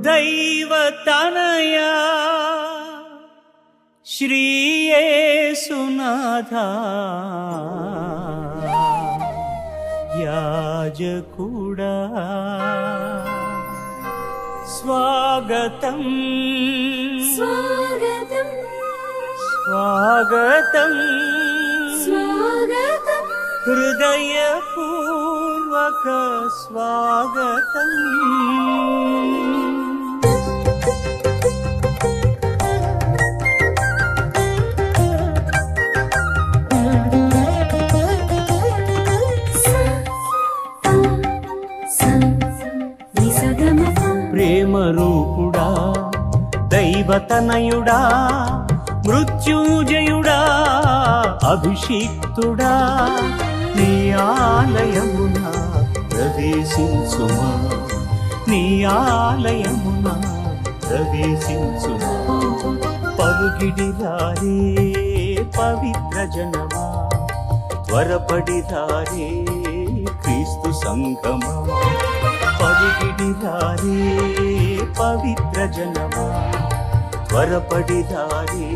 దైవతనయా శ్రీ యేసునాథా యాజకుడా స్వాగతం స్వాగతం స్వాగతం స్వాగతం హృదయపూర్వక స్వాగతం. ప్రేమరూపుడా దైవతనయుడా మృత్యుంజయుడా అభిషిక్తుడా నీ ఆలయమున ప్రవేశించుమా, నీ ఆలయమున ప్రవేశించుమా. పరుగిడిరారే పవిత్ర జనమా, త్వరపడిరారే క్రీస్తు సంఘమా. పరుగిడిరారే పవిత్ర జనమా, త్వరపడిరారే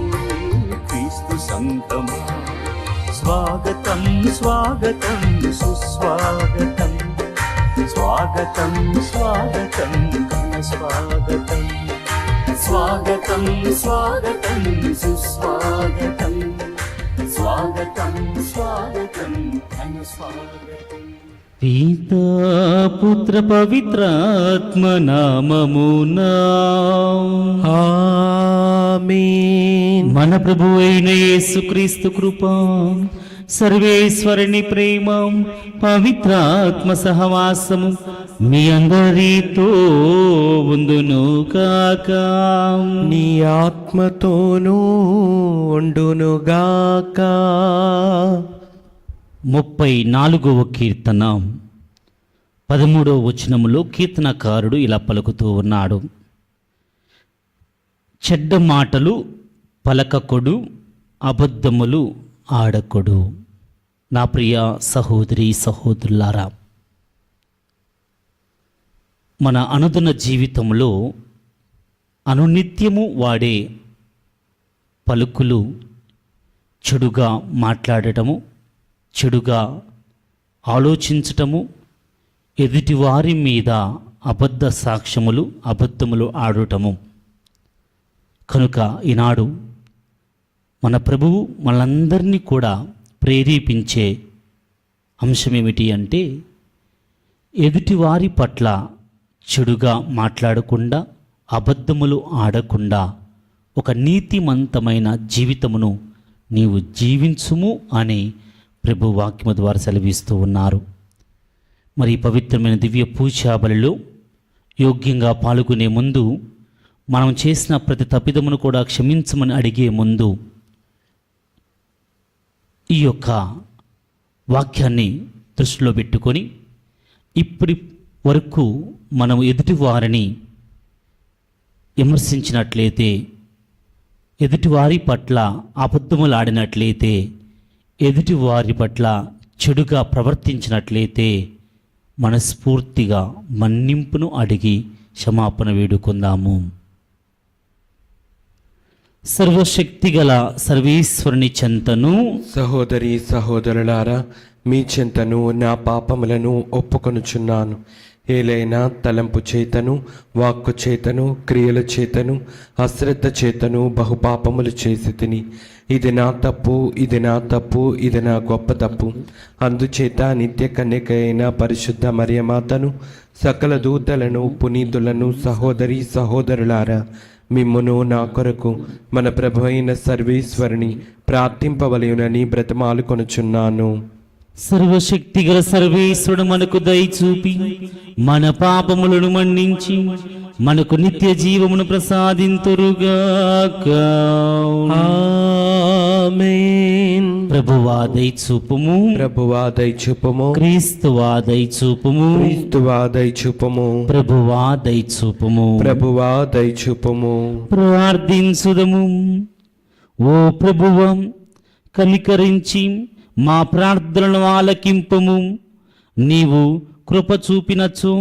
క్రీస్తు సంఘమా. స్వాగతం స్వాగతం సుస్వాగతం, స్వాగతం స్వాగతం ఘన స్వాగతం. స్వాగతం స్వాగతం సుస్వాగతం, స్వాగతం స్వాగతం ఘన స్వాగతం. పితా పుత్ర పవిత్రాత్మ నామమునా ఆమేన్. మన ప్రభువు అయిన యేసుక్రీస్తు కృప, సర్వేశ్వరుని ప్రేమ, పవిత్రాత్మ సహవాసము మీ అందరితో ఉండును కాక. నీ ఆత్మతోనూ ఉండునుగాక. 34వ కీర్తన 13వ వచనములో కీర్తనకారుడు ఇలా పలుకుతూ ఉన్నాడు. చెడ్డ మాటలు పలకకొడు, అబద్ధములు ఆడకొడు. నా ప్రియ సహోదరి సహోదరులారా, మన అనుదిన జీవితంలో అనునిత్యము వాడే పలుకులు చెడుగా మాట్లాడటము, చెడుగా ఆలోచించటము, ఎదుటివారి మీద అబద్ధ సాక్ష్యములు, అబద్ధములు ఆడటము. కనుక ఈనాడు మన ప్రభువు మనందరినీ కూడా ప్రేరేపించే అంశం ఏమిటి అంటే, ఎదుటివారి పట్ల చెడుగా మాట్లాడకుండా, అబద్ధములు ఆడకుండా ఒక నీతిమంతమైన జీవితమును నీవు జీవించుము అని ప్రభు వాక్యము ద్వారా సెలవిస్తూ ఉన్నారు. మరి ఈ పవిత్రమైన దివ్య పూజా బలిలో యోగ్యంగా పాల్గొనే ముందు, మనం చేసిన ప్రతి తప్పిదమును కూడా క్షమించమని అడిగే ముందు ఈ యొక్క వాక్యాన్ని దృష్టిలో పెట్టుకొని ఇప్పటి వరకు మనం ఎదుటి వారిని విమర్శించినట్లయితే, ఎదుటివారి పట్ల అబద్ధములాడినట్లయితే, ఎదుటివారి పట్ల చెడుగా ప్రవర్తించినట్లయితే మనస్ఫూర్తిగా మన్నింపును అడిగి క్షమాపణ వేడుకుందాము. సర్వశక్తిగల సర్వేశ్వరుని చెంతను, సహోదరి సహోదరులారా, మీ చెంతను నా పాపములను ఒప్పుకొనుచున్నాను. ఏలైనా తలంపు చేతను, వాక్కు చేతను, క్రియల చేతను, అశ్రద్ధ చేతను బహుపాపములు చేసి తిని, ఇది నా తప్పు, ఇది నా తప్పు, ఇది నా గొప్ప తప్పు. అందుచేత నిత్య కన్యక అయిన పరిశుద్ధ మరియమాతను, సకల దూతలను, పునీతులను, సహోదరి సహోదరులారా, మిమ్మును నా కొరకు మన ప్రభు అయిన సర్వేశ్వరుని ప్రార్థింపవలయునని బ్రతమాలు కొనుచున్నాను. సర్వశక్తిగల సర్వేశ్వరుడు మనకు దయచూపి మన పాపములను మన్నించి మనకు నిత్య జీవమును ప్రసాదింతురుగాక. ఆమేన్. ప్రభువా దయచూపుము, ప్రభువా దయచూపుము, క్రీస్తువా దయచూపుము, క్రీస్తువా దయచూపుము, ప్రభువా దయచూపుము. ప్రభువా దయచూపుము. ప్రార్థించుదము. ఓ ప్రభువా, కనికరించి మా ప్రార్థనలను ఆలకింపము. నీవు కృప చూపినచో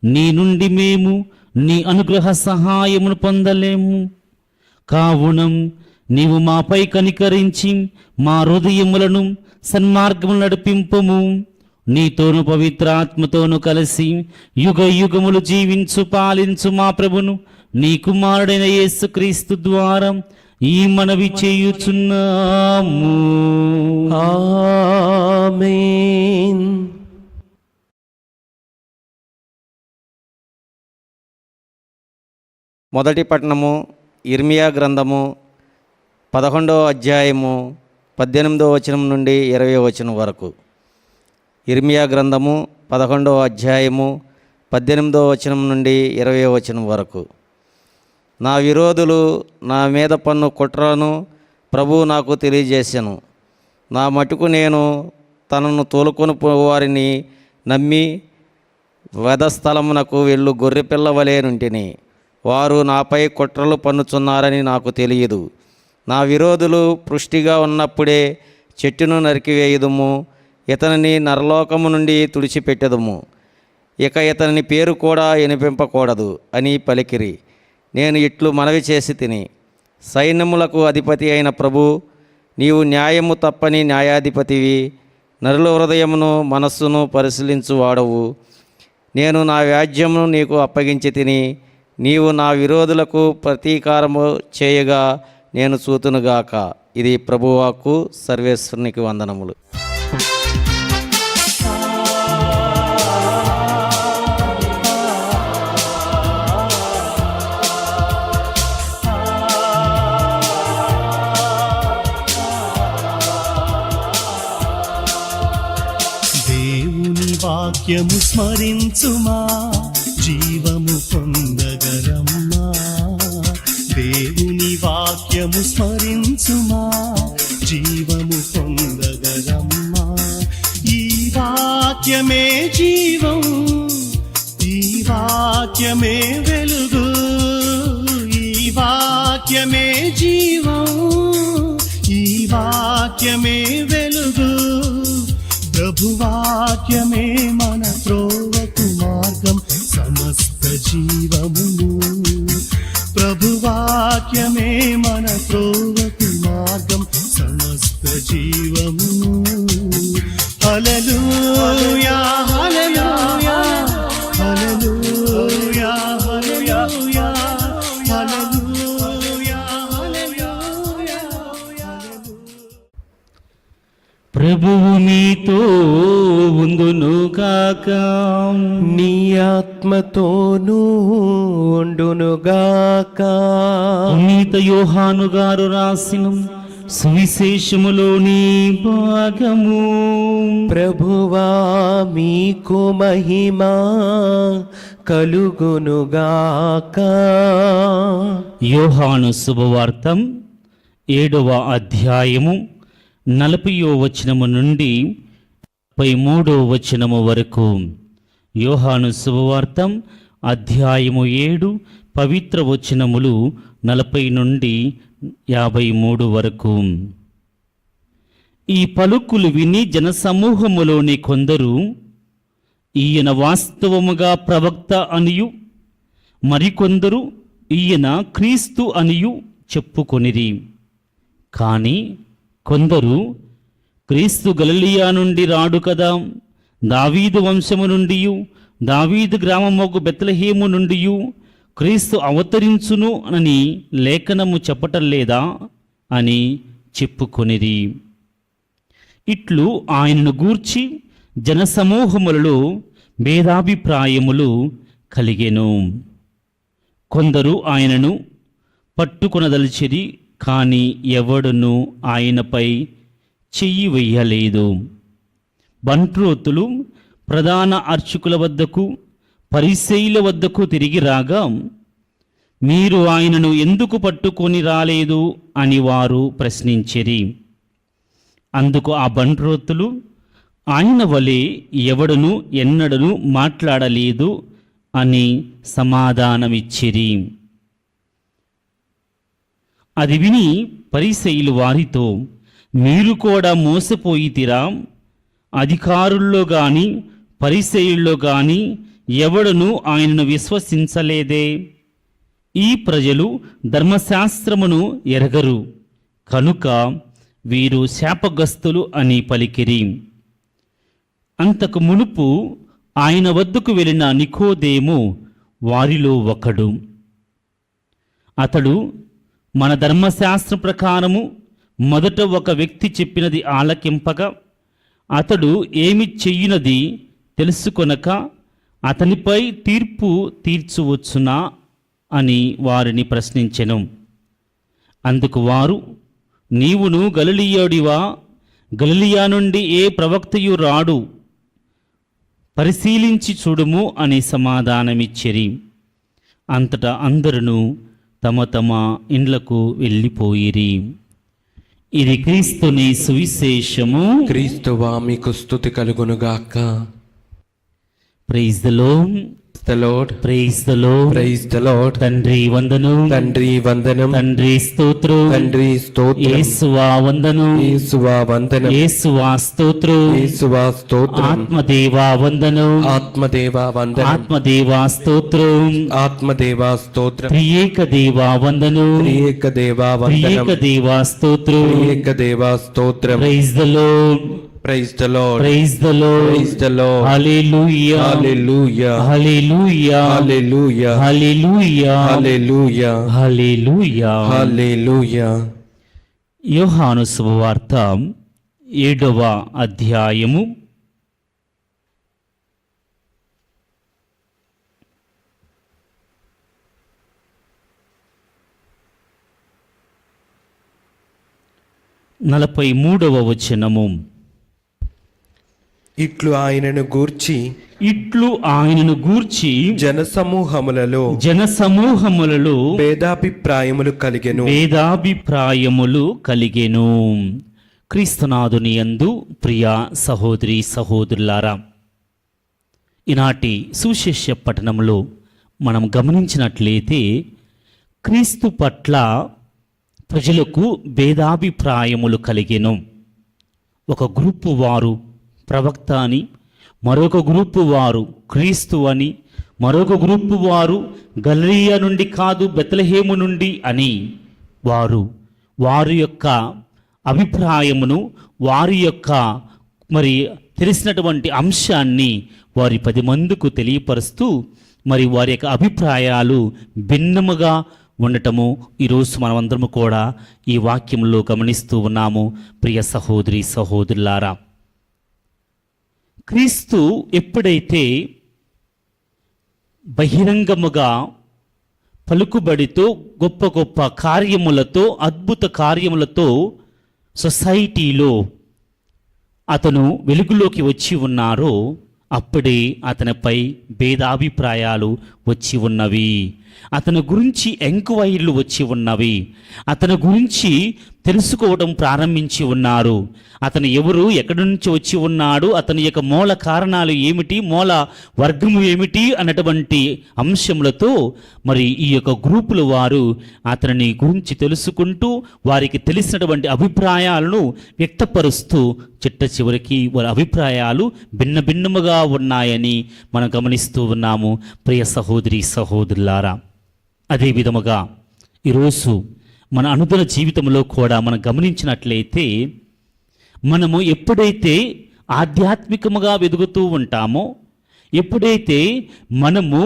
నీ నుండి మేము నీ అనుగ్రహ సహాయమును పొందలేము. కావునం నీవు మాపై కనికరించి మా హృదయములను సన్మార్గములు నడిపింపము. నీతోను పవిత్రాత్మతోను కలిసి యుగ యుగములు జీవించు పాలించు మా ప్రభును, నీ కుమారుడైన యేసుక్రీస్తు ద్వారా ఈ మనవి చేయుచున్నాము. ఆమేన్. మొదటి పట్టణము ఇర్మియా గ్రంథము 11వ అధ్యాయము 18వ వచనం నుండి 20వ వచనం వరకు. ఇర్మియా గ్రంథము 11వ అధ్యాయము 18వ వచనం నుండి 20వ వచనం వరకు. నా విరోధులు నా మీద పన్ను కుట్రను ప్రభువు నాకు తెలియజేశాను. నా మటుకు నేను తనను తోలుకొని వారిని నమ్మి వధస్థలమునకు వెళ్ళు గొర్రెపిల్ల వలె నుంటిని. వారు నాపై కుట్రలు పన్నుచున్నారని నాకు తెలియదు. నా విరోధులు పుష్టిగా ఉన్నప్పుడే చెట్టును నరికివేయుదుము, ఇతనిని నరలోకము నుండి తుడిచిపెట్టెదము, ఇక ఇతని పేరు కూడా వినిపింపకూడదు అని పలికిరి. నేను ఇట్లు మనవి చేసి తిని, సైన్యములకు అధిపతి అయిన ప్రభు, నీవు న్యాయము తప్పని న్యాయాధిపతివి, నరుల హృదయమును మనస్సును పరిశీలించువాడవు. నేను నా వ్యాజ్యమును నీకు అప్పగించి తిని, నీవు నా విరోధులకు ప్రతీకారము చేయగా నేను చూతునుగాక. ఇది ప్రభువాకు. సర్వేశ్వరునికి వందనములు. దేవుని వాక్యము స్మరించుమా, జీవము పొందగరమ్మా. దేవుని వాక్యము స్మరించుమా, జీవము పొందగరమ్మా. ఈ వాక్యమే జీవం, ఈ వాక్యమే వెలుగు, ఈ వాక్యమే జీవం, ఈ వాక్యమే వెలుగు. ప్రభువాక్యమే మన త్రోవకు మార్గం, సమస్త జీవమును. ప్రభువాక్యమే మన త్రోవకు మార్గం, సమస్త జీవమును. హల్లెలూయా హల్లెలూయా హల్లెలూయా హల్లెలూయా హల్లెలూయా హల్లెలూయా. ప్రభువు మీతో ఉండునుగాక. నీ ఆత్మతోనూ ఉండునుగాక. పునీత యోహాను గారు రాసిన సువిశేషములోని భాగము. ప్రభువా మీకు మహిమ కలుగునుగాక. యోహాను శుభవార్తం 7వ అధ్యాయము 40వ వచనము నుండి 33వ వచనము వరకు. యోహాను శుభవార్తం అధ్యాయము 7 పవిత్ర వచనములు 40 నుండి 53 వరకు. ఈ పలుకులు విని జనసమూహములోని కొందరు ఈయన వాస్తవముగా ప్రవక్త అనియు, మరికొందరు ఈయన క్రీస్తు అనియు చెప్పుకొనిరి. కానీ కొందరు క్రీస్తు గలిలయ నుండి రాడు కదా, దావీదు వంశము నుండి, దావీదు గ్రామముకు బెత్లెహేము నుండి క్రీస్తు అవతరించును అని లేఖనము చెప్పటం లేదా అని చెప్పుకొనిరి. ఇట్లు ఆయనను గూర్చి జనసమూహములలో భేదాభిప్రాయములు కలిగెను. కొందరు ఆయనను పట్టుకొనదలిచిరి, కానీ ఎవడును ఆయనపై చెయ్యి వెయ్యలేదు. బంట్రోతులు ప్రధాన అర్చకుల వద్దకు, పరిసయ్యుల వద్దకు తిరిగి రాగా, మీరు ఆయనను ఎందుకు పట్టుకొని రాలేదు అని వారు ప్రశ్నించిరి. అందుకు ఆ బంట్రోతులు, ఆయన వలె ఎవడును ఎన్నడను మాట్లాడలేదు అని సమాధానమిచ్చిరి. అది విని పరిసయ్యులు వారితో, మీరు కూడా మోసపోయితిరా? అధికారుల్లో గాని పరిసయ్యుల్లో గాని ఎవడును ఆయనను విశ్వసించలేదే. ఈ ప్రజలు ధర్మశాస్త్రమును ఎరగరు కనుక వీరు శాపగ్రస్తులు అని పలికిరి. అంతకు మునుపు ఆయన వద్దకు వెళ్ళిన నికోదేము వారిలో ఒకడు. అతడు మన ధర్మశాస్త్ర ప్రకారము మొదట ఒక వ్యక్తి చెప్పినది ఆలకింపగా, అతడు ఏమి చెయ్యునది తెలుసుకొనక అతనిపై తీర్పు తీర్చవచ్చునా అని వారిని ప్రశ్నించెను. అందుకు వారు, నీవును గలిలయుడివా? గలిలయ నుండి ఏ ప్రవక్తయు రాడు, పరిశీలించి చూడుము అని సమాధానమిచ్చిరి. అంతటా అందరును తమ తమ ఇండ్లకు వెళ్ళిపోయిరి. ఇది క్రీస్తుని సువిశేషము. క్రీస్తువా మీకు స్తుతి కలుగునుగాక. Praise the Lord. The Lord. Praise the Lord. Praise the Lord. తండ్రి వందనం, తండ్రి వందనం, తండ్రి స్తోత్రం, తండ్రి స్తోత్రం, యేసువా వందనం, యేసువా వందనం, యేసువా స్తోత్రం, యేసువా స్తోత్రం, ఆత్మదేవా వందనం, ఆత్మదేవా వందనం, ఆత్మదేవా స్తోత్రం, ఆత్మదేవా స్తోత్రం, త్రియేక దేవా వందనం, త్రియేక దేవా వందనం, త్రియేక దేవా స్తోత్రం. త్రియేక దేవా స్తోత్రం. Praise the Lord. Praise the Lord. Praise the Lord. Praise the Lord. Hallelujah, Hallelujah. Hallelujah, Hallelujah. Hallelujah, Hallelujah. Hallelujah. Hallelujah. యోహాను శుభవార్త 7వ అధ్యాయము 43వ వచనము. ఇట్లు ఆయనను గూర్చి జనసమూహములలో భేదాభిప్రాయములు కలిగెను. క్రీస్తునాథుని యందు ప్రియ సహోదరి సహోదరులారా, ఈనాటి సువిశేష పట్టణంలో మనం గమనించినట్లయితే క్రీస్తు పట్ల ప్రజలకు భేదాభిప్రాయములు కలిగెను. ఒక గ్రూపు వారు ప్రవక్త అని, మరొక గ్రూపు వారు క్రీస్తు అని, మరొక గ్రూపు వారు గలిలయ నుండి కాదు బెత్లెహేము నుండి అని వారి యొక్క అభిప్రాయమును, వారి యొక్క తెలిసినటువంటి అంశాన్ని వారి 10 మందికి తెలియపరుస్తూ వారి యొక్క అభిప్రాయాలు భిన్నముగా ఉండటము ఈరోజు మనమందరము కూడా ఈ వాక్యంలో గమనిస్తూ ఉన్నాము. ప్రియ సహోదరి సహోదరులారా, క్రీస్తు ఎప్పుడైతే బహిరంగముగా పలుకుబడితో గొప్ప గొప్ప కార్యములతో, అద్భుత కార్యములతో సొసైటీలో అతను వెలుగులోకి వచ్చి ఉన్నారో అప్పుడే అతనిపై భేదాభిప్రాయాలు వచ్చి ఉన్నవి, అతని గురించి ఎంక్వైరీలు వచ్చి ఉన్నవి, అతని గురించి తెలుసుకోవడం ప్రారంభించి ఉన్నారు. అతను ఎవరు, ఎక్కడి నుంచి వచ్చి ఉన్నాడు, అతని యొక్క మూల కారణాలు ఏమిటి, మూల వర్గము ఏమిటి అన్నటువంటి అంశములతో మరి ఈ యొక్క గ్రూపుల వారు అతని గురించి తెలుసుకుంటూ వారికి తెలిసినటువంటి అభిప్రాయాలను వ్యక్తపరుస్తూ చిట్ట చివరికి వారి అభిప్రాయాలు భిన్న భిన్నముగా ఉన్నాయని మనం గమనిస్తూ ఉన్నాము. ప్రియ సహోదరి సహోదరులారా, అదే విధముగా ఈరోజు మన అనుదిన జీవితంలో కూడా మనం గమనించినట్లయితే మనము ఎప్పుడైతే ఆధ్యాత్మికముగా వెదుగుతూ ఉంటామో, ఎప్పుడైతే మనము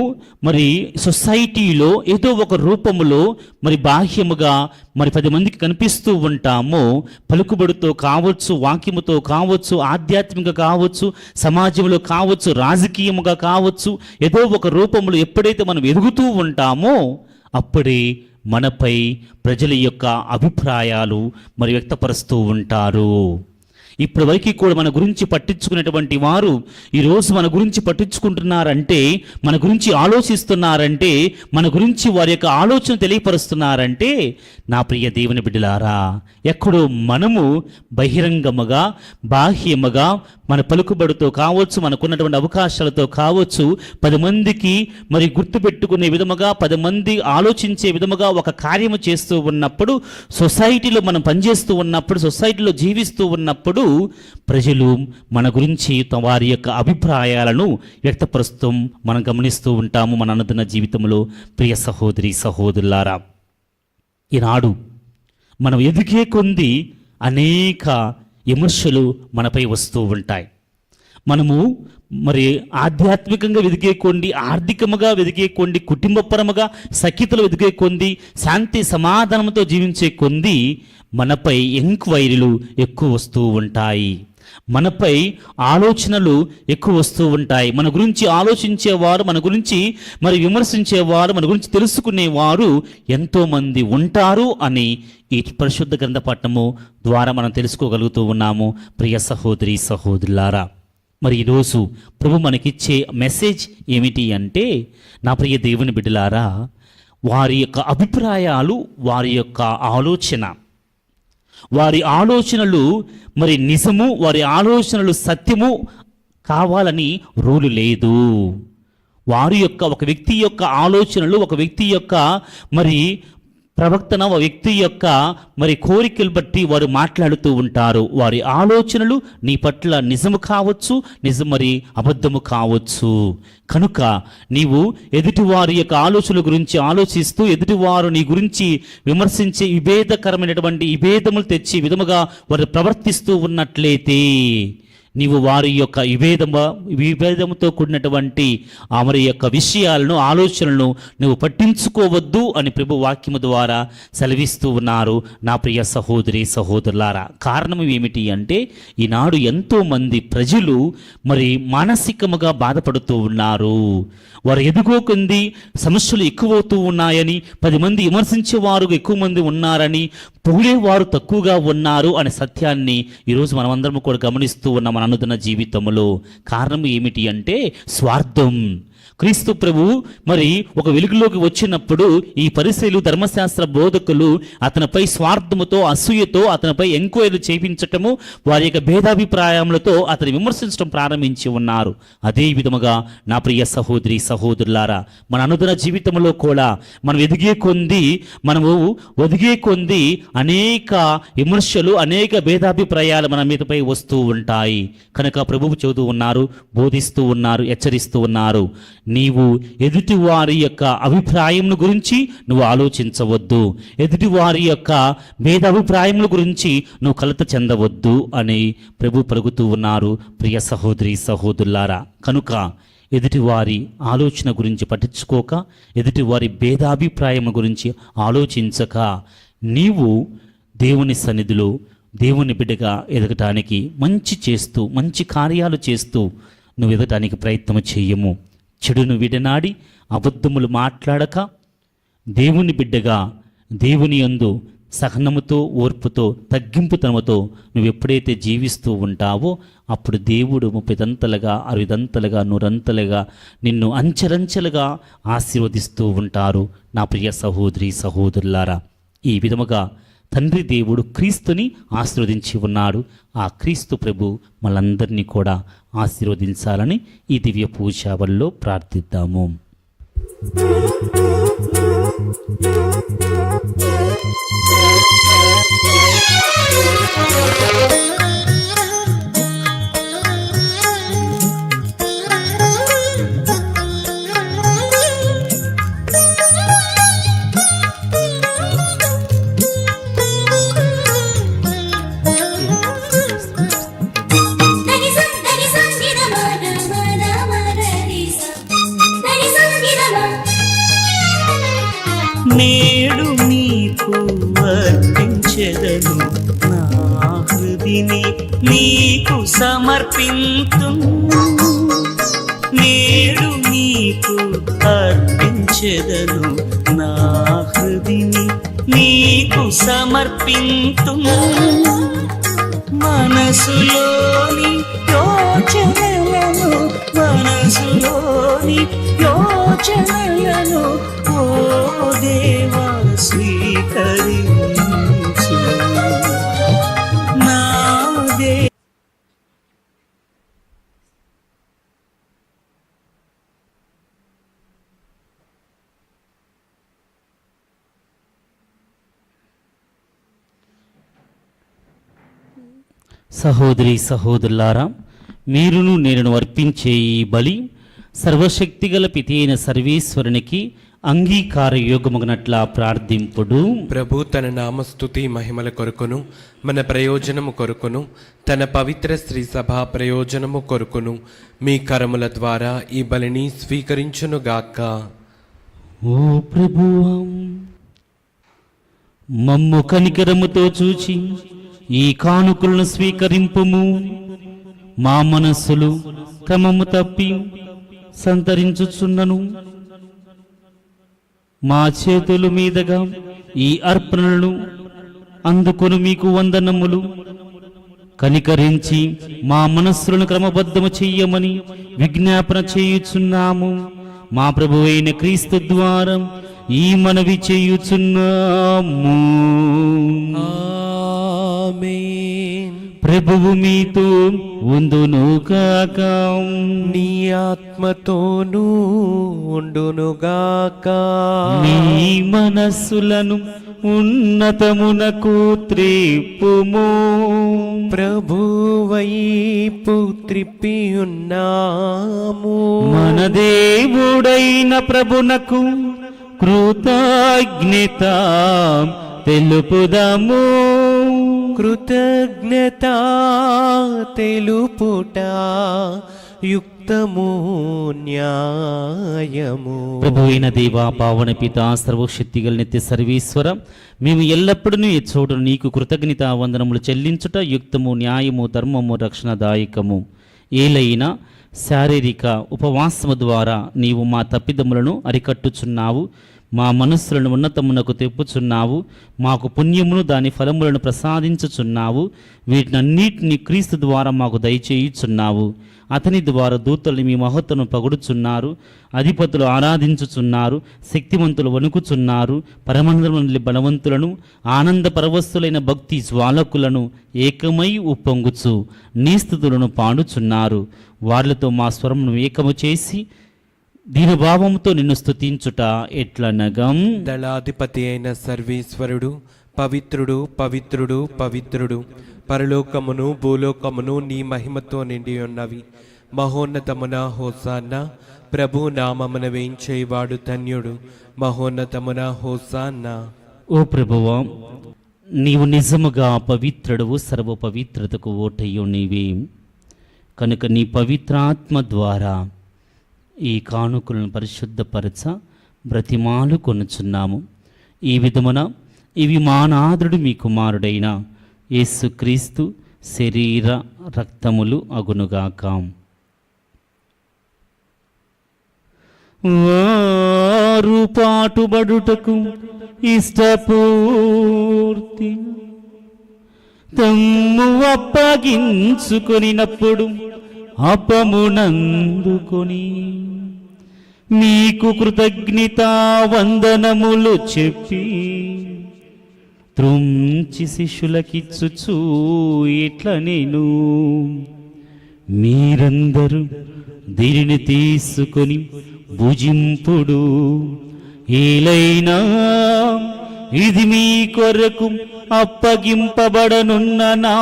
మరి సొసైటీలో ఏదో ఒక రూపములో మరి బాహ్యముగా మరి 10 మందికి కనిపిస్తూ ఉంటామో, పలుకుబడితో కావచ్చు, వాక్యముతో కావచ్చు, ఆధ్యాత్మికంగా కావచ్చు, సమాజంలో కావచ్చు, రాజకీయముగా కావచ్చు, ఏదో ఒక రూపంలో ఎప్పుడైతే మనం ఎదుగుతూ ఉంటామో అప్పుడే మనపై ప్రజల యొక్క అభిప్రాయాలు మరి వ్యక్తపరుస్తూ ఉంటారు. ఇప్పటి వరకు కూడా మన గురించి పట్టించుకునేటువంటి వారు ఈరోజు మన గురించి పట్టించుకుంటున్నారంటే, మన గురించి ఆలోచిస్తున్నారంటే, మన గురించి వారి యొక్క ఆలోచన తెలియపరుస్తున్నారంటే, నా ప్రియ దేవుని బిడ్డలారా, ఎక్కడో మనము బహిరంగముగా బాహ్యముగా మన పలుకుబడితో కావచ్చు, మనకున్నటువంటి అవకాశాలతో కావచ్చు, 10 మందికి మరి గుర్తుపెట్టుకునే విధముగా, 10 మంది ఆలోచించే విధముగా ఒక కార్యము చేస్తూ ఉన్నప్పుడు, సొసైటీలో మనం పనిచేస్తూ ఉన్నప్పుడు, సొసైటీలో జీవిస్తూ ఉన్నప్పుడు ప్రజలు మన గురించి వారి యొక్క అభిప్రాయాలను వ్యక్తపరుస్తూ మనం గమనిస్తూ ఉంటాము మన అనుదిన జీవితంలో. ప్రియ సహోదరి సహోదరులారా, ఈనాడు మనం ఎదిగే కొంది అనేక విమర్శలు మనపై వస్తూ ఉంటాయి. మనము మరి ఆధ్యాత్మికంగా వెదిగే కొండి, ఆర్థికముగా వెదిగే కొండి, కుటుంబపరముగా సఖ్యతలు వెదిగే కొంది, శాంతి సమాధానంతో జీవించే కొంది మనపై ఎంక్వైరీలు ఎక్కువ వస్తూ ఉంటాయి, మనపై ఆలోచనలు ఎక్కువ వస్తూ ఉంటాయి. మన గురించి ఆలోచించేవారు, మన గురించి మరి విమర్శించేవారు, మన గురించి తెలుసుకునేవారు ఎంతోమంది ఉంటారు అని ఈ పరిశుద్ధ గ్రంథ పఠనము ద్వారా మనం తెలుసుకోగలుగుతూ ఉన్నాము. ప్రియ సహోదరి సహోదరులారా, మరి ఈరోజు ప్రభు మనకిచ్చే మెసేజ్ ఏమిటి అంటే, నా ప్రియ దేవుని బిడ్డలారా, వారి యొక్క అభిప్రాయాలు, వారి యొక్క ఆలోచన, వారి ఆలోచనలు మరి నిజము, వారి ఆలోచనలు సత్యము కావాలని రూలు లేదు. వారి యొక్క ఒక వ్యక్తి యొక్క ఆలోచనలు, ఒక వ్యక్తి యొక్క మరి ప్రవక్తన, ఒక వ్యక్తి యొక్క మరి కోరికలు బట్టి వారు మాట్లాడుతూ ఉంటారు. వారి ఆలోచనలు నీ పట్ల నిజము కావచ్చు, మరి అబద్ధము కావచ్చు. కనుక నీవు ఎదుటివారి యొక్క ఆలోచనల గురించి ఆలోచిస్తూ, ఎదుటివారు నీ గురించి విమర్శించే విభేదకరమైనటువంటి విభేదములు తెచ్చి విధముగా వారు ప్రవర్తిస్తూ ఉన్నట్లయితే నీవు వారి యొక్క విభేదముతో కూడినటువంటి మరి యొక్క విషయాలను, ఆలోచనలను నువ్వు పట్టించుకోవద్దు అని ప్రభు వాక్యము ద్వారా సెలవిస్తూ ఉన్నారు. నా ప్రియ సహోదరి సహోదరులారా, కారణం ఏమిటి అంటే, ఈనాడు ఎంతోమంది ప్రజలు మరి మానసికముగా బాధపడుతూ ఉన్నారు. వారు ఎదుగోకుంది సమస్యలు ఎక్కువవుతూ ఉన్నాయని, 10 మంది విమర్శించేవారు ఎక్కువ మంది ఉన్నారని, పొగిడేవారు తక్కువగా ఉన్నారు అనే సత్యాన్ని ఈరోజు మనమందరం కూడా గమనిస్తూ ఉన్నాం మన అనుదిన జీవితంలో. కారణం ఏమిటి అంటే స్వార్థం. క్రీస్తు ప్రభు మరి ఒక వెలుగులోకి వచ్చినప్పుడు ఈ పరిసయ్యులు, ధర్మశాస్త్ర బోధకులు అతనిపై స్వార్థముతో, అసూయతో అతనిపై ఎంక్వైరీ చేయించటము, వారి యొక్క భేదాభిప్రాయములతో అతని విమర్శించడం ప్రారంభించి ఉన్నారు. అదే విధముగా నా ప్రియ సహోదరి సహోదరులారా, మన అనుదిన జీవితంలో కూడా మనం ఎదిగే కొంది అనేక విమర్శలు, అనేక భేదాభిప్రాయాలు మన మీదపై వస్తూ ఉంటాయి. కనుక ప్రభువు చెబుతూ ఉన్నారు, బోధిస్తూ ఉన్నారు, హెచ్చరిస్తూ ఉన్నారు, నీవు ఎదుటి వారి యొక్క అభిప్రాయముల గురించి నువ్వు ఆలోచించవద్దు, ఎదుటి వారి యొక్క భేదాభిప్రాయముల గురించి నువ్వు కలత చెందవద్దు అని ప్రభు పలుకుతూ ఉన్నారు. ప్రియ సహోదరి సహోదరులారా, కనుక ఎదుటివారి ఆలోచన గురించి పట్టించుకోక, ఎదుటివారి భేదాభిప్రాయం గురించి ఆలోచించక, నీవు దేవుని సన్నిధిలో దేవుని బిడ్డగా ఎదగటానికి మంచి కార్యాలు చేస్తూ నువ్వు ఎదగటానికి ప్రయత్నం చేయము. చెడును విడనాడి అబద్ధములు మాట్లాడక, దేవుని బిడ్డగా దేవుని యందు సహనముతో, ఓర్పుతో, తగ్గింపుతనముతో నువ్వు ఎప్పుడైతే జీవిస్తూ ఉంటావో అప్పుడు దేవుడు 30 60 100 నిన్ను అంచెలంచెలుగా ఆశీర్వదిస్తూ ఉంటారు. నా ప్రియ సహోదరి సహోదరులారా, ఈ విధముగా తండ్రి దేవుడు క్రీస్తుని ఆశీర్వదించి ఉన్నాడు. ఆ క్రీస్తు ప్రభు మనందరినీ కూడా ఆశీర్వదించాలని ఈ దివ్య పూజావల్లో ప్రార్థిద్దాము. నేడు నీకు అర్పించెదను నా హృదిని నీకు సమర్పింతు. నేడు నీకు అర్పించెదను నా హృదిని నీకు సమర్పింతు. మనసులోని యోచనలను ఓ దేవా స్వీకరించు. నా సహోదరి సహోదరులారా, మీరును నేను అర్పించే ఈ బలి సర్వశక్తిగల పితి అయిన సర్వేశ్వరునికి అంగీకార యోగమగినట్లా ప్రార్థింపుడు. ప్రభు తన నామస్తుతి మహిమల కొరకును మన ప్రయోజనము కొరకును తన పవిత్ర శ్రీ సభ ప్రయోజనము కొరకును మీ కరముల ద్వారా ఈ బలిని స్వీకరించునుగాక. ఓ ప్రభువా, మమ్ము కనికరముతో చూచి ఈ కానుకలను స్వీకరింపుము. మా మనస్సులు క్రమము తప్పి సంతరించుచున్నను. మా చేతుల మీదుగా ఈ అర్పణలను అందుకొని మీకు వందనములు. కనికరించి మా మనస్సులను క్రమబద్ధము చెయ్యమని విజ్ఞాపన చేయుచున్నాము. మా ప్రభువైన క్రీస్తు ద్వారా ఈ మనవి చేయుచున్నాము. ఆమేన్. ప్రభువు మీతో ఉండునుగాక. నీ ఆత్మతోనూ ఉండునుగాక. మీ మనస్సులను ఉన్నతమునకు త్రిప్పుము. ప్రభువైపు త్రిప్పి ఉన్నాము. మన దేవుడైన ప్రభునకు కృతజ్ఞత తెలుపుదాము. కృతజ్ఞత తెలుపుట యుక్తము న్యాయము. ప్రభువైన దేవా, పావన పిత, సర్వశక్తిగల నిత్య సర్వేశ్వర, మేము ఎల్లప్పుడూ ఈ చోటును నీకు కృతజ్ఞత వందనములు చెల్లించుట యుక్తము, న్యాయము, ధర్మము, రక్షణదాయకము. ఏలైనా శారీరక ఉపవాసము ద్వారా నీవు మా తప్పిదములను అరికట్టుచున్నావు. మా మనస్సులను ఉన్నతమునకు తెప్పుచున్నావు. మాకు పుణ్యమును దాని ఫలములను ప్రసాదించుచున్నావు. వీటినన్నిటిని క్రీస్తు ద్వారా మాకు దయచేయుచున్నావు. అతని ద్వారా దూతలు మీ మహత్తును పగుడుచున్నారు. అధిపతులు ఆరాధించుచున్నారు. శక్తివంతులు వణుకుచున్నారు. పరమందరమున బలవంతులను ఆనంద పరవస్తులైన భక్తి జ్వాలకులను ఏకమై ఉప్పొంగుచు నీ స్తుతులను పాడుచున్నారు. వారితో మా స్వరమును ఏకము చేసి దీనభావంతో నిన్ను స్తుతించుట ఎట్లనగం. దళాధిపతి అయిన సర్వేశ్వరుడు పవిత్రుడు పవిత్రుడు పవిత్రుడు, పరలోకమును భూలోకమును నీ మహిమతో నిండి ఉన్నవి. మహోన్నతమున హోసాన్నా. ప్రభు నామమున వేయించేవాడు ధన్యుడు. మహోన్నతమున హోసాన్నా. ఓ ప్రభువా, నీవు నిజముగా పవిత్రుడవు, సర్వ పవిత్రతకు ఓటయ్యు నీవే. కనుక నీ పవిత్రాత్మ ద్వారా ఈ కానుకలను పరిశుద్ధపరచ బ్రతిమాలు కొనుచున్నాము. ఈ విధమున ఇవి మా నాథుడు మీ కుమారుడైన యేసుక్రీస్తు శరీర రక్తములు అగునుగాక. వారు పాటుబడుటకు ఇష్టపూర్తి తమ్ము అప్పగించుకొనినప్పుడు అపమునందుకొని మీకు కృతజ్ఞతా వందనములు చెప్పి త్రుంచి శిష్యులకిచ్చుచూ ఇట్ల నేను మీరందరూ దీనిని తీసుకొని భుజింపుడు, ఏలైనా ఇది మీ కొరకు అప్పగింపబడనున్న నా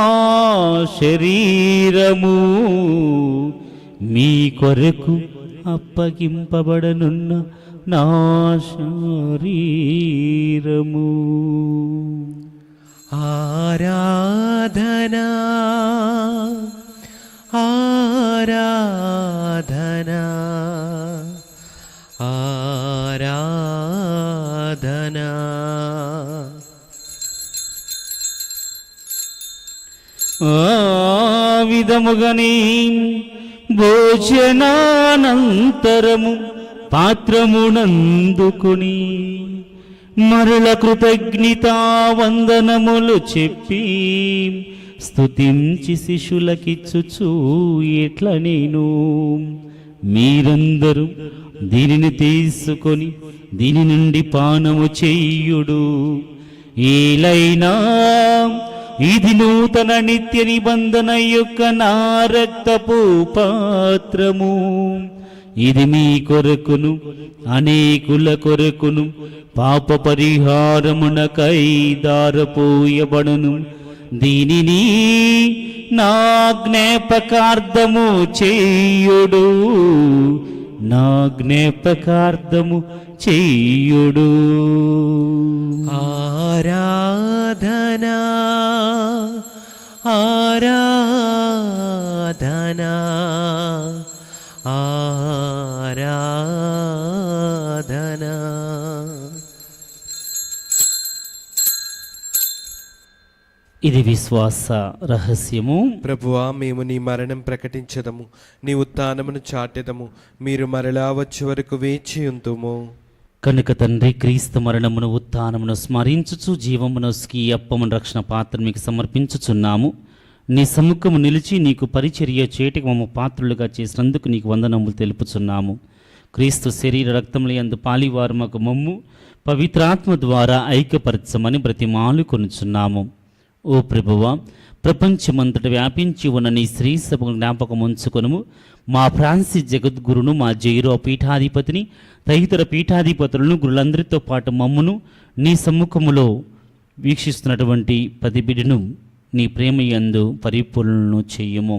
శరీరము, మీ కొరకు అప్పగింపబడనున్న నా శరీరము. ఆరాధనా ఆరాధనా ఆరాధనా. ఆ విధముగానే భోజనానంతరము పాత్రమునందుకొని మరల కృతజ్ఞతా వందనములు చెప్పి స్తుతించి శిష్యులకిచ్చుచూ ఎట్ల నేను మీరందరూ దీనిని తీసుకొని దీని నుండి పానము చెయ్యుడు, ఏలైనా ఇది నూతన నిత్య నిబంధన యొక్క నా రక్తపు పాత్రము, ఇది మీ కొరకును అనేకుల కొరకును పాప పరిహారమునకై దారపోయబడును. దీనిని నా జ్ఞాపకార్థము చేయుడు, నా జ్ఞాపకార్థము చేయుడు. ఆరాధనా ఆరాధనా ఆరాధనా. ఇది విశ్వాస రహస్యము. ప్రభువా, మేము నీ మరణం ప్రకటించదము, నీ ఉత్థానమును చాటెదము, మీరు మరలా వచ్చే వరకు వేచి ఉంతుము. కనుక తండ్రి, క్రీస్తు మరణమును ఉత్థానమును స్మరించుచు జీవమును అప్పమును రక్షణ పాత్ర మీకు సమర్పించుచున్నాము. నీ సముఖము నిలిచి నీకు పరిచర్య చేటికి మమ్మ పాత్రులుగా చేసినందుకు నీకు వందనములు తెలుపుచున్నాము. క్రీస్తు శరీర రక్తముల యందు పాలివారు మాకు మమ్ము పవిత్రాత్మ ద్వారా ఐక్యపరచమని బ్రతిమాలు కొనుచున్నాము. ఓ ప్రభువా, ప్రపంచమంతట వ్యాపించి ఉన్న నీ శ్రీ సభకు జ్ఞాపకం ఉంచుకొనుము. మా ఫ్రాన్సిస్ జగద్గురును, మా జైరో పీఠాధిపతిని, తదితర పీఠాధిపతులను, గురులందరితో పాటు మమ్మును నీ సమ్ముఖములో వీక్షిస్తున్నటువంటి ప్రతి బిడ్డను నీ ప్రేమ యందు పరిపూర్ణను చెయ్యము.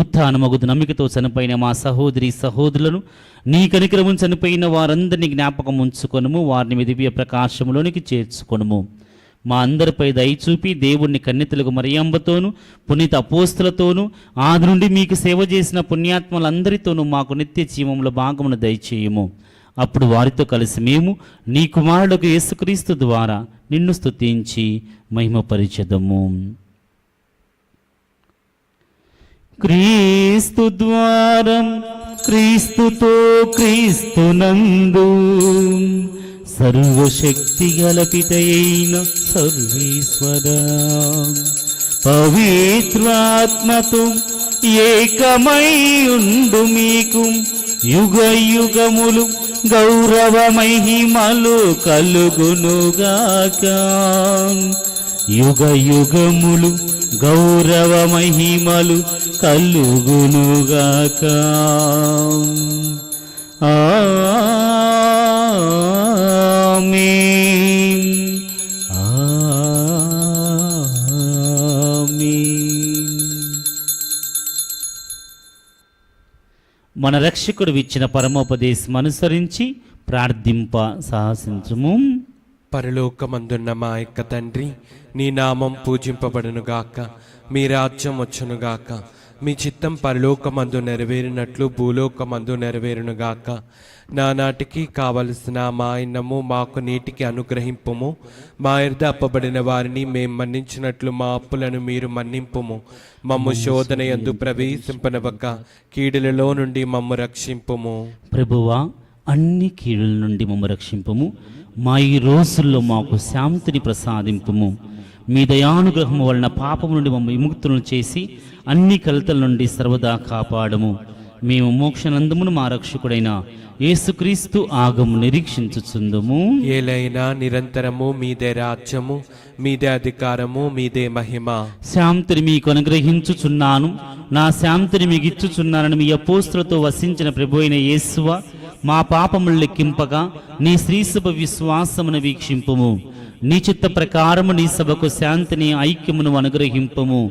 ఉత్థానమగుదు నమ్మికతో చనిపోయిన మా సహోదరి సహోదరులను, నీ కనికరము చనిపోయిన వారందరినీ జ్ఞాపకం ఉంచుకొనుము. వారిని మీ దివ్య ప్రకాశములోనికి చేర్చుకొనుము. మా అందరిపై దయచూపి దేవుణ్ణి కన్యతలకు మరియంబతోనూ పునీత అపోస్తులతోనూ ఆది నుండి మీకు సేవ చేసిన పుణ్యాత్మలందరితోనూ మాకు నిత్య జీవముల భాగమును దయచేయము. అప్పుడు వారితో కలిసి మేము నీ కుమారుడు యేసుక్రీస్తు ద్వారా నిన్ను స్తుతించి మహిమపరిచెదము. క్రీస్తు ద్వారం, క్రీస్తుతో, క్రీస్తునందు సర్వశక్తి గల పితయైన సర్వేశ్వర పవిత్రాత్మతో ఏకమై ఉండు మీకు యుగ యుగములు గౌరవ మహిమలు కలుగునుగాక. యుగ యుగములు గౌరవ మహిమలు కలుగునుగాక. ఆమేన్. ఆమేన్. మన రక్షకుడు ఇచ్చిన పరమోపదేశం అనుసరించి ప్రార్థింప సాహసించుము. పరలోకమందున్న మా యొక్క తండ్రి, నీ నామం పూజింపబడునుగాక, మీ రాజ్యం వచ్చునుగాక, మీ చిత్తం పరలోకమందు నెరవేరినట్లు భూలోకమందు నెరవేరునుగాక. నానాటికి కావలసిన మా అన్నము మాకు నీటికి అనుగ్రహింపుము. మా ఎర్ద అప్పబడిన వారిని మేము మన్నించినట్లు మా అప్పులను మీరు మన్నింపుము. మమ్ము శోధన యందు ప్రవేశింపనవక కీడులలో నుండి మమ్ము రక్షింపుము. ప్రభువా, అన్ని కీడుల నుండి మమ్ము రక్షింపుము. మా ఈ రోజుల్లో మాకు శాంతిని ప్రసాదింపుము. మీ దయానుగ్రహము వలన పాపము నుండి మమ్మల్ని విముక్తులను చేసి అన్ని కలతల నుండి సర్వదా కాపాడము. మేము మోక్షనందమును మా రక్షకుడైన యేసుక్రీస్తు ఆగము నిరీక్షించుచుందుము. ఏలైనా నిరంతరము మీదే రాజ్యము, మీదే అధికారము, మీదే మహిమ. శాంతిని మీకు అనుగ్రహించుచున్నాను, నా శాంతిని మీకు ఇచ్చుచున్నానని మీ అపోస్తులతో వసించిన ప్రభు అయిన యేసువ, మా పాపములు లెక్కింపగా నీ శ్రీసభ విశ్వాసమును వీక్షింపుము. నీ చిత్త ప్రకారము నీ సభకు శాంతిని ఐక్యమును అనుగ్రహింపుము.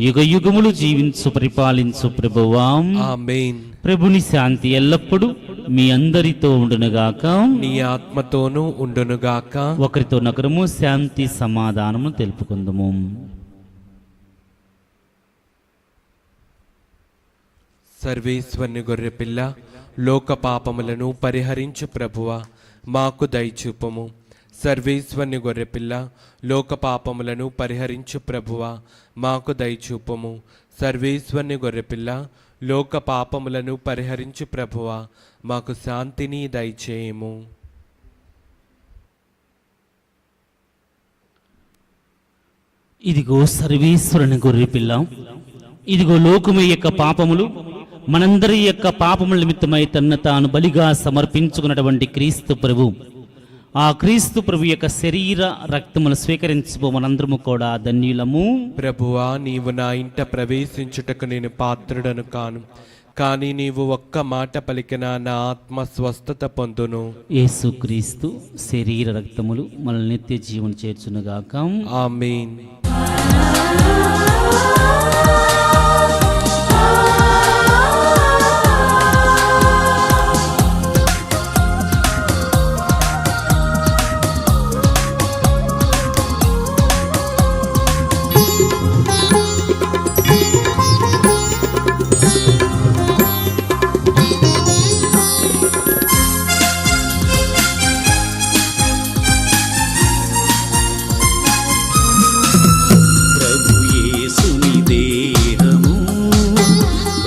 యుగ యుగములు జీవించు పరిపాలించు ప్రభువాం. ఆమేన్. ప్రభుని శాంతి ఎల్లప్పుడూ మీ అందరితో ఉండునుగాక, నీ ఆత్మతోనూ ఉండునుగాక. ఒకరితో నగరము శాంతి సమాధానము తెలుపుకుందాము. సర్వేశ్వరుని గొర్రెపిల్ల, లోక పాపములను పరిహరించు ప్రభువ, మాకు దయచూపము. సర్వేశ్వరుని గొర్రెపిల్ల, లోక పాపములను పరిహరించు ప్రభువ, మాకు దయచూపము. సర్వేశ్వరుని గొర్రెపిల్ల, లోక పాపములను పరిహరించు ప్రభువ, మాకు శాంతిని దయచేయము. ఇదిగో సర్వేశ్వరుని గొర్రెపిల్ల, ఇదిగో లోకము యొక్క పాపములు, మనందరి యొక్క పాపముల నిమిత్తమై తన్ను తాను బలిగా సమర్పించుకున్నటువంటి క్రీస్తు ప్రభు, ఆ క్రీస్తు ప్రభు యొక్క శరీర రక్తములు స్వీకరించబో మనందరము కూడా ధన్యులము. ప్రభువా, నీవు నా ఇంట ప్రవేశించుటకు నేను పాత్రుడను కాను, కానీ నీవు ఒక్క మాట పలికిన నా ఆత్మ స్వస్థత పొందును. యేసుక్రీస్తు శరీర రక్తములు మనల్ని నిత్య జీవన చేర్చునుగాక. ఆమేన్. ప్రభు యేసుని దేహము,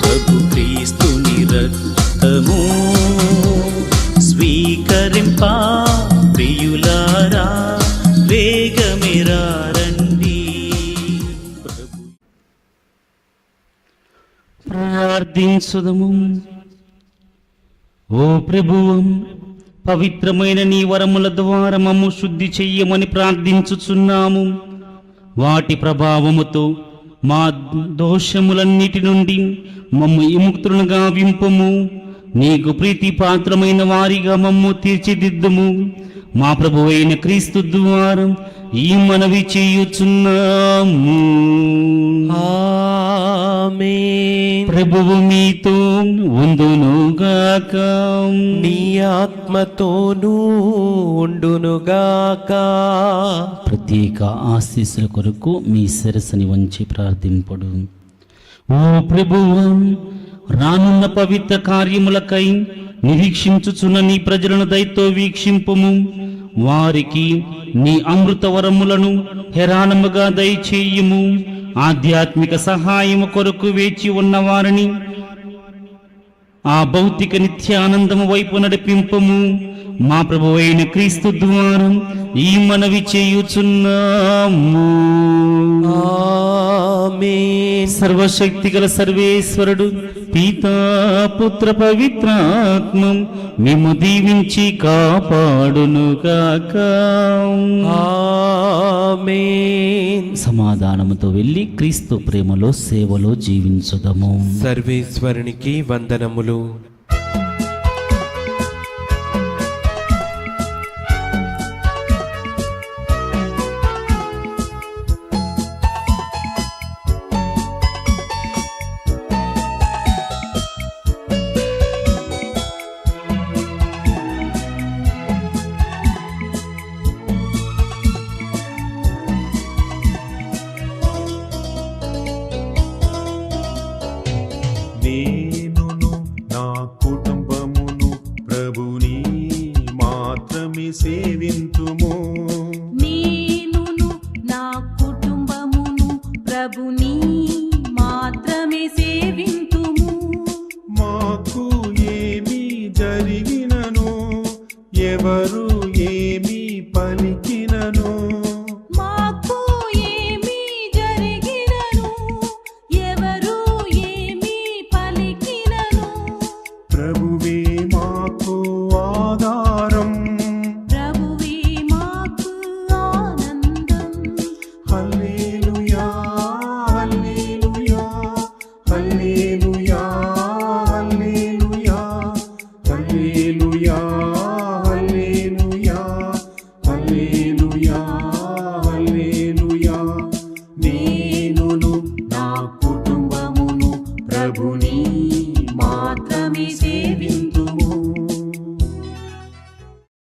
ప్రభు క్రీస్తుని రక్తము స్వీకరింప ప్రియులారా, వేగమిరారండి. ప్రార్థించుదము. ఓ ప్రభువం, పవిత్రమైన నీ వరముల ద్వారా మమ్ము శుద్ధి చెయ్యమని ప్రార్థించుచున్నాము. వాటి ప్రభావముతో మా దోషములన్నిటి నుండి మమ్ము విముక్తులుగా వింపుము. నీకు ప్రీతిపాత్రమైన వారిగా మమ్ము తీర్చిదిద్దుము. మా ప్రభువైన క్రీస్తు ద్వారా ఈ మనవి చేయుచున్నాము. ఆమేన్. ప్రభువు మీతో ఉండునుగాక, నీ ఆత్మతోనూ ఉండునుగాక. ప్రత్యేక ఆశీస్సుల కొరకు మీ శిరస్సుని వంచి ప్రార్థింపడు. ఓ ప్రభువు, రానున్న పవిత్ర కార్యములకై నిరీక్షించుచున్న నీ ప్రజలను దయతో వీక్షింపుము. వారికి నీ అమృత వరములను హెరానముగా దయచేయుము. ఆధ్యాత్మిక సహాయము కొరకు వేచి ఉన్న వారిని ఆ భౌతిక నిత్యానందము వైపు నడిపింపము. మా ప్రభువైన క్రీస్తు ద్వారా ఈ మనవి చేయుచున్నాము. ఆమేన్. సర్వశక్తిగల సర్వేశ్వరుడు పితా పుత్ర పవిత్రాత్మ మేము దీవించి కాపాడునుగాక. ఆమేన్. సమాధానముతో వెళ్ళి క్రీస్తు ప్రేమలో సేవలో జీవించుదము. సర్వేశ్వరునికి వందనములు. నేనును నా కుటుంబమును